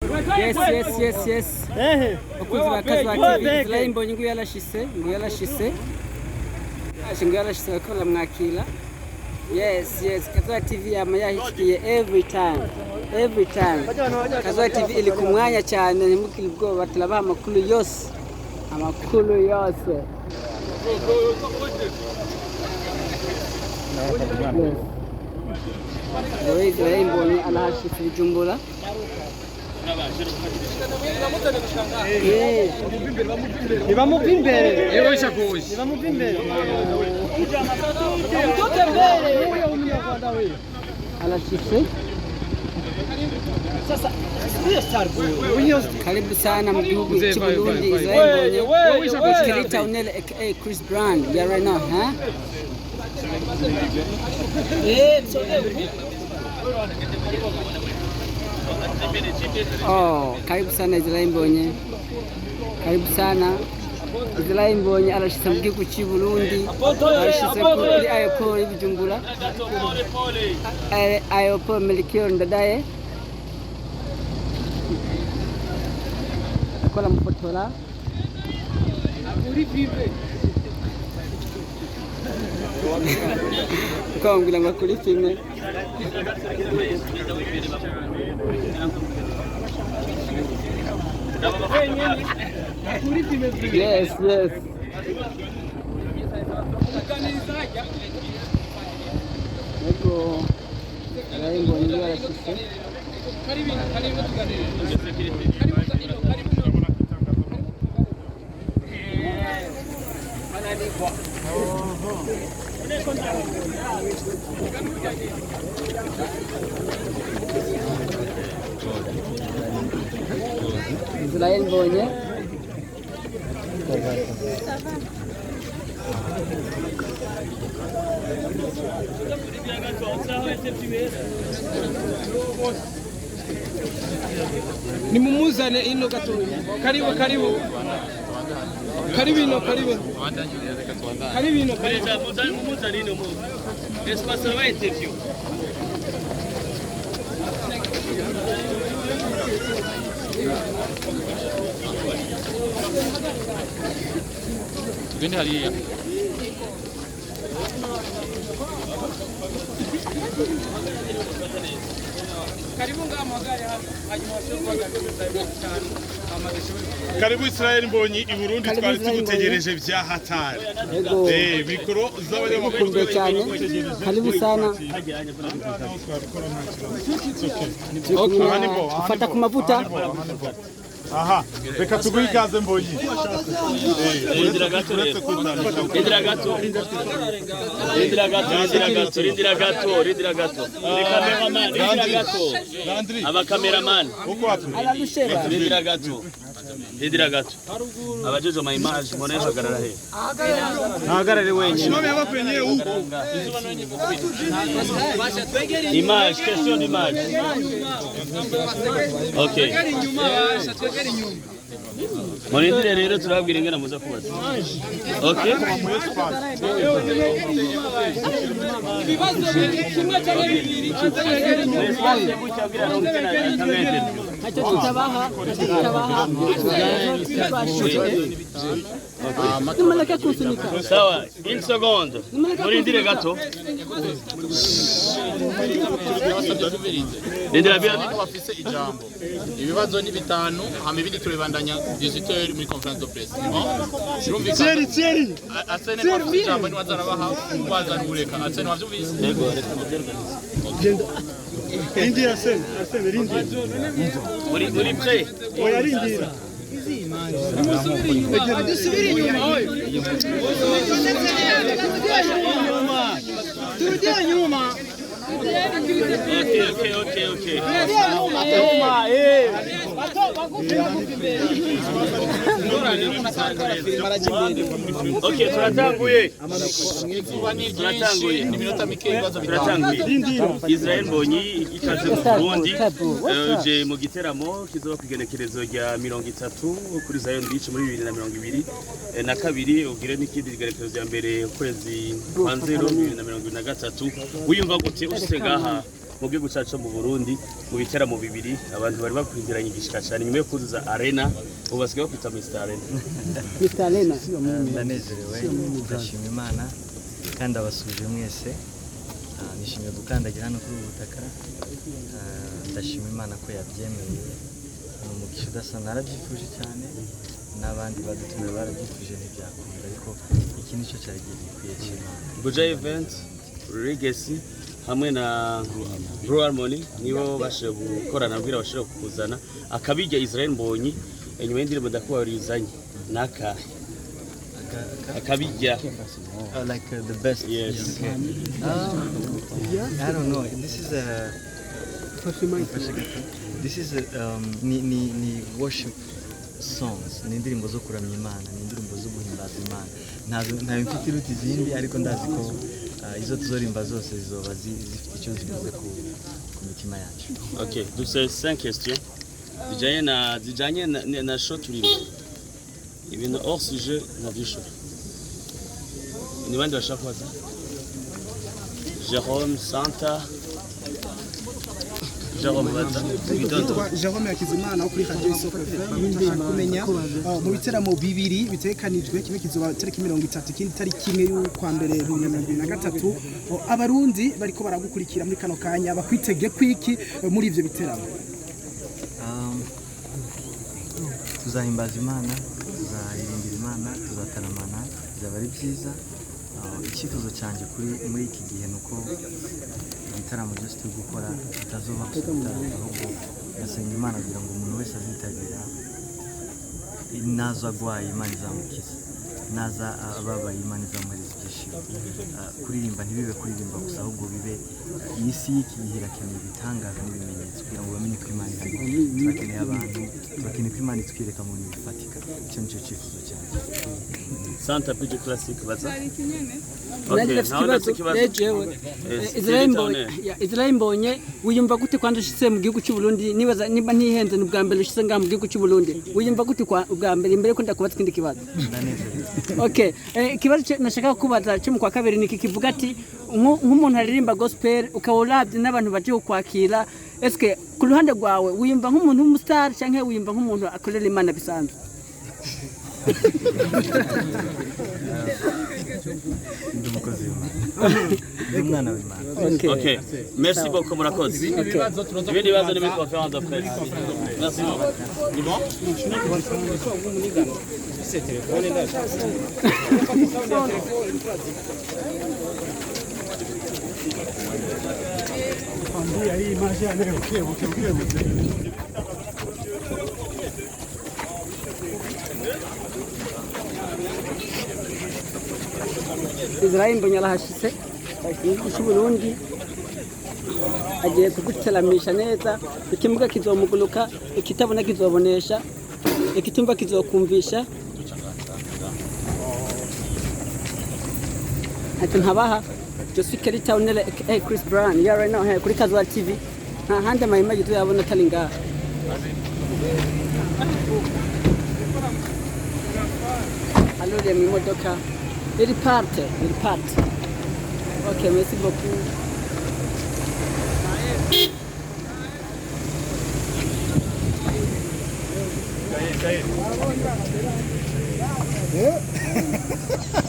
Yes. Bakunzi bakazi ba TV Israel Mbonyi ngo yarashise bakora mwakira. Yes, Kaza TV yama yahishikiye every time. Kaza TV ili kumwanya cyane nimukiri ubwoba turabaha amakuru yose. Israel Mbonyi arashitse ibujumbura. Karibu sana mu gihugu cy'u Burundi. Israel Mbonyi Kirita Unele aka Chris Brand. Yeah, right now, huh? Karibu sana Israel Mbonyi. Israel Mbonyi arashitse mu gihugu cy'u Burundi. Arashitse kuri airport ibujumbura. Airport Melchior Ndadaye. Akola mufotora. Kongera ngo kuri filme. Yes. Eko Israel Mbonyi yarashitse. Israel Mbonyi ni mumuzane ino gatoya. Karibu mumuzane ino mu espace wa interview. Gende hariya. Karibu Israel Mbonyi i Burundi twari tugutegereje vya hatari. Mikoro z'abanyamakuru cyane. Karibu sana. Ufata ku mavuta. Aha, reka tuguhe ikaze Mbonyi. Rindira gato. Abakameramani. Rindira gato. Abajeje ma image mbone hagarara he. Hagarare wenyine. Image, question d'image. Okay. Murindire rero turabwira ingene muza kubaza. Okay? Ibibazo kimwe cyangwa bibiri. Sawa, une seconde. Murindire gato. Ndendera bya bafise ijambo. Ibibazo ni bitanu, hama ibindi turebandanya 18h muri conference de presse. Thierry. Asene bafise ijambo ni wazarabaha kwazana ureka. Asene wavyumvise? Yego, reka mugende. Indi Asene rindi. Muri prêt. Oya rindira. Dusubire inyuma. Turudie nyuma. Okay. Okay, turatanguye. Israel Mbonyi ikaze mu Burundi. Je mu giteramo kizoba kugenekerezo rya 30 kuri Zion Beach muri 2022 na kabiri ugire n'ikindi kigenekerezo rya mbere kwezi kwa 2023. Wiyumva gute ushitse ngaha mu gihugu cyacu mu Burundi mu biteramo bibiri abantu bari bakwindiranye igishika cyane nyuma yo kuzuza arena ubu basigaye bakwita Mr Arena. Mr Arena ndanezerewe ndashima Imana kandi abasuje mwese nishimiye gukandagira hano kuri ubu butaka ndashima Imana ko yabyemeye ni umugisha udasa narabyifuje cyane n'abandi badutumira barabyifuje ntibyakunda ariko iki nicyo cyari gikwiye cy'Imana. Buja event Legacy hamwe na Blue Harmony nibo bashe gukorana mbwira bashire kukuzana akabijya Israel Mbonyi nyuma y'indirimbo ndakubarizanye naka akabijya like the best. Yes. Okay. I don't know, this is ni worship songs, ni indirimbo zo kuramya Imana, ni indirimbo zo guhimbaza Imana. Nta mfite iruti izindi ariko ndazi ko izo tuzorimba zose zizoba zifite icyo zivuze ku mitima yacu. Okay, dufite 5 questions zijanye na show turimo ibintu hors sujet na visho ni bandi bashaka kubaza Jerome Santa Jerome baza Jerome Yakizimana wo kuri Radio Isoko FM kumenya mu biteramo bibiri bitekanijwe kimwe kizoba tariki 30 kindi tariki imwe y'ukwa mbere 2023 abarundi bariko baragukurikira muri kano kanya bakwitege kwiki muri ivyo biteramo. Tuzahimbaza Imana, tuzahirimbira Imana, tuzataramana, bizaba ari byiza. Icyifuzo cyanjye muri iki gihe nuko ibitaramo byose turi gukora bitazoba gusa ahubwo ndasenga Imana kugira ngo umuntu wese azitabira naza agwaye Imana izamukiza, naza ababaye Imana izamuhereza ibyishimo. Kuririmba ntibibe kuririmba gusa ahubwo bibe isi y'iki gihe irakeneye ibitangaza n'ibimenyetso kugira ngo bamenye ko Imana ihari. Turakeneye abantu, turakeneye ko Imana itwereka mu bintu bifatika. Icyo nicyo cyifuzo cyanjye. Santa Pije Classic baza Israel Mbonyi wiyumva gute kwanda ushitse mu gihugu cy'u Burundi nibaza niba ntihenze n'ubwa mbere ushitse nga mu gihugu cy'u Burundi wiyumva gute ubwa mbere imbere ko ndakubaza ikindi kibazo. Okay, ikibazo nashaka kubaza cyo mu kwa kabiri niki kivuga ati nk'umuntu aririmba gospel ukaba urabye n'abantu baje kwakira eske ku ruhande rwawe wiyumva nk'umuntu w'umustar cyangwa wiyumva nk'umuntu akorera Imana bisanzwe? Ok, merci beaucoup murakoze. Ibindi bibazo ni muri conférence de presse. Merci beaucoup. Ni bon? Israel Mbonyi arahashitse igihugu cy'u Burundi agiye kuguteramisha neza, ikimuga kizomuguruka, ikitabona kizobonesha, ikitumva kizokumvisha. Ati ntabaha je suis Kelita Onele Chris Brown ya right now kuri Kazuwa TV nta handi amahema gitu yabona atari ngaha. Alore mu modoka il parte. Ok, merci beaucoup. Ça y est.